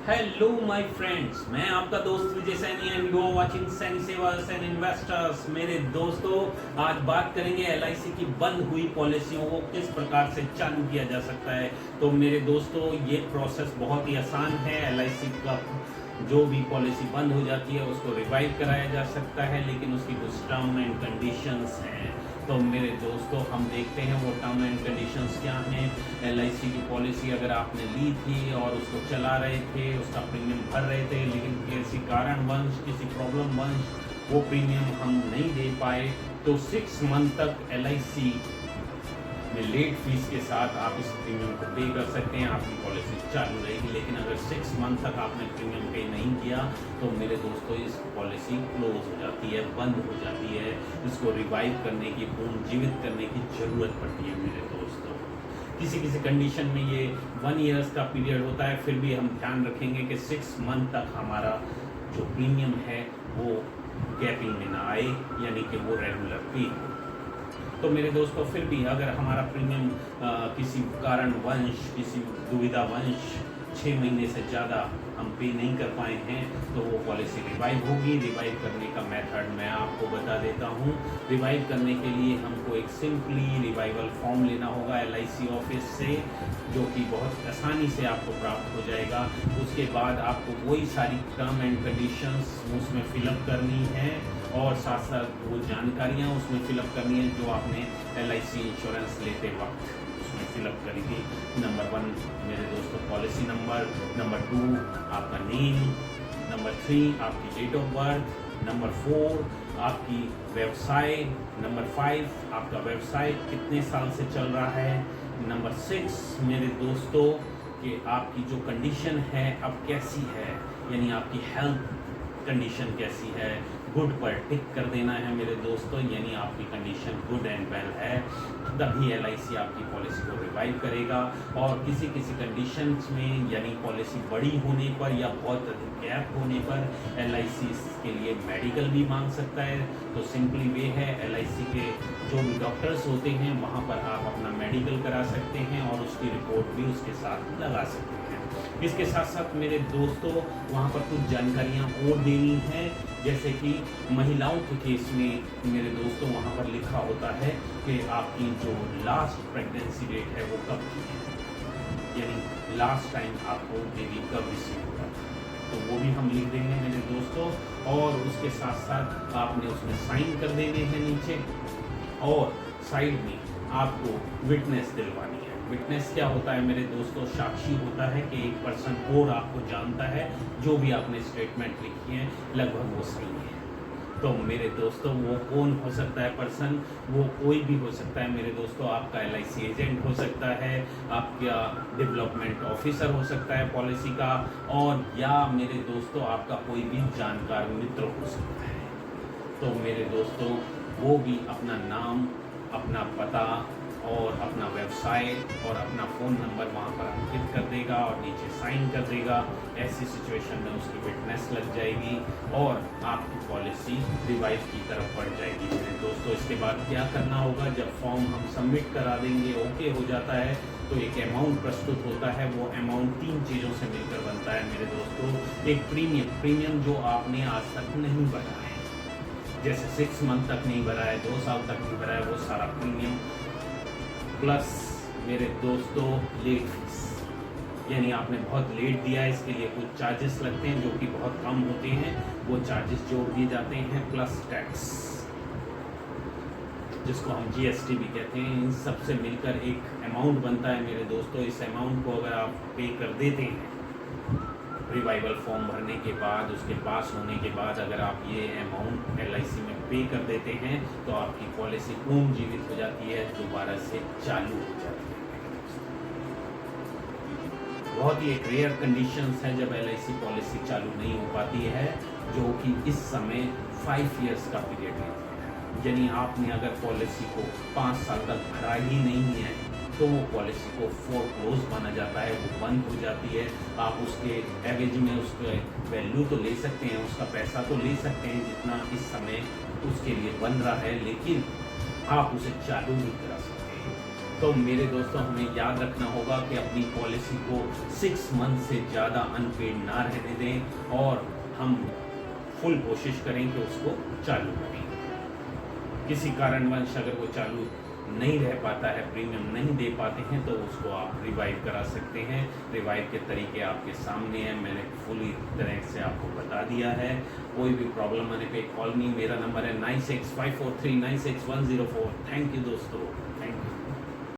Hello my friends, मैं आपका दोस्त Vijay Saini and you are watching Saini savers and investors. मेरे दोस्तों, आज बात करेंगे एलआईसी की बंद हुई पॉलिसियों को किस प्रकार से चालू किया जा सकता है। तो मेरे दोस्तों, ये प्रोसेस बहुत ही आसान है। एलआईसी का जो भी पॉलिसी बंद हो जाती है उसको रिवाइव कराया जा सकता है, लेकिन उसकी कुछ टर्म एंड कंडीशंस हैं। तो मेरे दोस्तों, हम देखते हैं वो टर्म एंड कंडीशंस क्या हैं। एलआईसी की पॉलिसी अगर आपने ली थी और उसको चला रहे थे, उसका प्रीमियम भर रहे थे, लेकिन किसी कारणवश, किसी प्रॉब्लम वंश वो प्रीमियम हम नहीं दे पाए, तो 6 मंथ तक एलआईसी में लेट फीस के साथ आप इस प्रीमियम को पे कर सकते हैं। आपकी पॉलिसी चालू रहेगी। लेकिन अगर 6 मंथ तक आपने प्रीमियम पे नहीं किया तो मेरे दोस्तों, इस पॉलिसी क्लोज हो जाती है, बंद हो जाती है। इसको रिवाइव करने की, पुनर्जीवित करने की ज़रूरत पड़ती है मेरे दोस्तों। किसी किसी कंडीशन में ये 1 ईयर्स का पीरियड होता है, फिर भी हम ध्यान रखेंगे कि 6 मंथ तक हमारा जो प्रीमियम है वो गैपिंग में ना आए, यानी कि वो रेगुलर पे हो। तो मेरे दोस्तों, फिर भी अगर हमारा प्रीमियम किसी कारणवश, किसी दुविधावश 6 महीने से ज़्यादा हम पे नहीं कर पाए हैं, तो वो पॉलिसी रिवाइव होगी। रिवाइव करने का मेथड मैं आपको बता देता हूँ। रिवाइव करने के लिए हमको एक सिंपली रिवाइवल फॉर्म लेना होगा एलआईसी ऑफिस से, जो कि बहुत आसानी से आपको प्राप्त हो जाएगा। उसके बाद आपको वही सारी टर्म एंड कंडीशंस उसमें फिलअप करनी है, और साथ साथ वो जानकारियाँ उसमें फिलअप करनी है जो आपने एलआईसी इंश्योरेंस लेते वक्त उसमें फिलअप करी थी। नंबर 1 मेरे दोस्तों, पॉलिसी नंबर। नंबर 2 आपका नेम। नंबर 3 आपकी डेट ऑफ बर्थ। नंबर 4 आपकी व्यवसाय। नंबर 5 आपका व्यवसाय कितने साल से चल रहा है। नंबर 6 मेरे दोस्तों, कि आपकी जो कंडीशन है अब कैसी है, यानी आपकी हेल्थ कंडीशन कैसी है। गुड पर टिक कर देना है मेरे दोस्तों, यानी आपकी कंडीशन गुड एंड वेल है, तभी एलआईसी आपकी पॉलिसी को रिवाइव करेगा। और किसी किसी कंडीशंस में, यानी पॉलिसी बड़ी होने पर या बहुत अधिक गैप होने पर, एलआईसी इसके लिए मेडिकल भी मांग सकता है। तो सिंपली वे है, एलआईसी के जो भी डॉक्टर्स होते हैं वहाँ पर आप अपना मेडिकल करा सकते हैं और उसकी रिपोर्ट भी उसके साथ लगा सकते हैं। इसके साथ साथ मेरे दोस्तों, वहाँ पर कुछ जानकारियाँ और देनी है, जैसे कि महिलाओं के केस में मेरे दोस्तों वहाँ पर लिखा होता है कि आपकी जो लास्ट प्रेगनेंसी डेट है वो कब की है, यानी लास्ट टाइम आपको बेबी कब रिसीव हुआ था, तो वो भी हम लिख देंगे मेरे दोस्तों। और उसके साथ साथ आपने उसमें साइन कर देने हैं नीचे, और साइड में आपको विटनेस दिलवानी है। विटनेस क्या होता है मेरे दोस्तों? साक्षी होता है कि एक पर्सन और आपको जानता है जो भी आपने स्टेटमेंट लिखी है लगभग वो सही है। तो मेरे दोस्तों, वो कौन हो सकता है पर्सन? वो कोई भी हो सकता है मेरे दोस्तों। आपका एलआईसी एजेंट हो सकता है, आपका डेवलपमेंट ऑफिसर हो सकता है पॉलिसी का, और या मेरे दोस्तों आपका कोई भी जानकार मित्र हो सकता है। तो मेरे दोस्तों, वो भी अपना नाम, अपना पता और अपना व्यवसाय और अपना फ़ोन नंबर वहाँ पर अंकित कर देगा और नीचे साइन कर देगा। ऐसी सिचुएशन में उसकी विटनेस लग जाएगी और आपकी पॉलिसी रिवाइव की तरफ बढ़ जाएगी मेरे दोस्तों। इसके बाद क्या करना होगा? जब फॉर्म हम सबमिट करा देंगे, ओके हो जाता है, तो एक अमाउंट प्रस्तुत होता है। वो अमाउंट 3 चीज़ों से मिलकर बनता है मेरे दोस्तों। एक प्रीमियम जो आपने आज तक नहीं भरा है, जैसे 6 मंथ तक नहीं भरा है, 2 साल तक नहीं भरा है, वो सारा प्रीमियम, प्लस मेरे दोस्तों लेट फीस, यानी आपने बहुत लेट दिया है, इसके लिए कुछ चार्जेस लगते हैं जो कि बहुत कम होते हैं, वो चार्जेस जोड़ दिए जाते हैं, प्लस टैक्स, जिसको हम जीएसटी भी कहते हैं। इन सब से मिलकर एक अमाउंट बनता है मेरे दोस्तों। इस अमाउंट को अगर आप पे कर देते हैं रिवाइवल फॉर्म भरने के बाद, उसके पास होने के बाद, अगर आप ये अमाउंट एलआईसी में पे कर देते हैं तो आपकी पॉलिसी पुनर्जीवित हो जाती है, दोबारा से चालू हो जाती है। बहुत ही एक रेयर कंडीशंस है जब एलआईसी पॉलिसी चालू नहीं हो पाती है, जो कि इस समय 5 इयर्स का पीरियड है। यानी आपने अगर पॉलिसी को 5 साल तक भरा ही नहीं है तो वो पॉलिसी को फोरक्लोज माना जाता है, वो बंद हो जाती है। आप उसके एवरेज में उसके वैल्यू तो ले सकते हैं, उसका पैसा तो ले सकते हैं जितना इस समय उसके लिए बन रहा है, लेकिन आप उसे चालू नहीं करा सकते। तो मेरे दोस्तों हमें याद रखना होगा कि अपनी पॉलिसी को 6 मंथ से ज़्यादा अनपेड ना रहने दें और हम फुल कोशिश करें कि उसको चालू करें। किसी कारणवश अगर वो चालू नहीं रह पाता है, प्रीमियम नहीं दे पाते हैं, तो उसको आप रिवाइव करा सकते हैं। रिवाइव के तरीके आपके सामने हैं, मैंने फुली तरह से आपको बता दिया है। कोई भी प्रॉब्लम आने पे कॉल मी, मेरा नंबर है 9654396104। थैंक यू दोस्तों, थैंक यू।